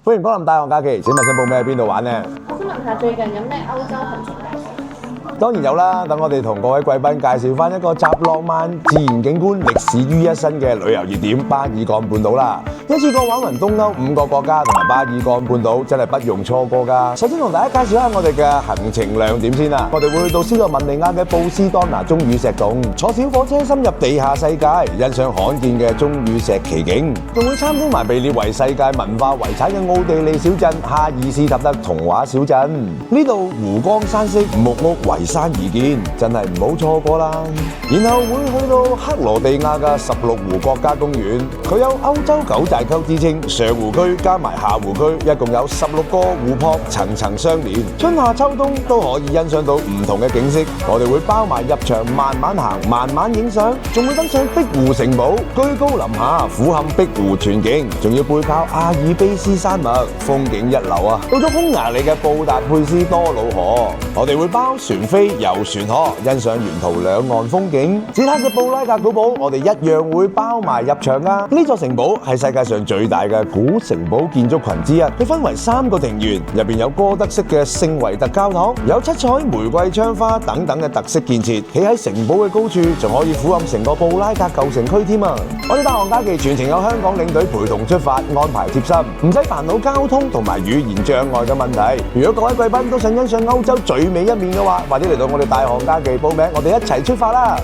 歡迎光臨大學假期，請問想報咩喺邊度玩呢？我想問下最近有咩歐洲行程介紹？當然有啦，等我哋同各位貴賓介紹翻一個集浪漫、自然景觀、歷史於一身嘅旅遊熱點巴爾幹半島啦。一次過玩勻東歐5個國家同埋巴爾幹半島，真係不容錯過㗎。首先同大家介紹下我哋嘅行程亮點先啦。我哋會去到斯洛文尼亞嘅布斯當拿鐘乳石洞，坐小火車深入地下世界，欣賞罕見嘅鐘乳石奇景，仲會參觀埋被列為世界文化遺產嘅奧地利小鎮哈爾斯塔德童話小鎮。呢度湖光山色，木屋圍山而建，真係唔好錯過啦。然後會去到克羅地亞嘅16湖國家公園，佢有歐洲九寨溝之稱，上湖區加埋下湖區，一共有16個湖泊，層層相連，春夏秋冬都可以欣賞到唔同嘅景色。我哋會包埋入場，慢慢行，慢慢影相，仲會登上碧湖城堡，居高臨下，俯瞰碧湖全景，仲要背靠阿爾卑斯山脈，風景一流啊！到咗匈牙利嘅布達佩斯多瑙河，我哋會包船飛遊船河，欣賞沿途兩岸風景。捷克嘅布拉格古堡，我哋一樣會包埋入場啊！呢座城堡係世界上最大嘅古城堡建築群之一，佢分為3個庭園，入邊有哥德式嘅聖維特教堂，有7彩玫瑰窗花等等嘅特色建設。企喺城堡嘅高處，仲可以俯瞰成個布拉格舊城區添啊！我哋大學假期全程有香港領隊陪同出發，安排貼心，唔使煩惱交通同埋語言障礙嘅問題。如果各位貴賓都想欣賞歐洲最美一面嘅話，或者嚟到我哋大學假期報名，我哋一齊出發啦！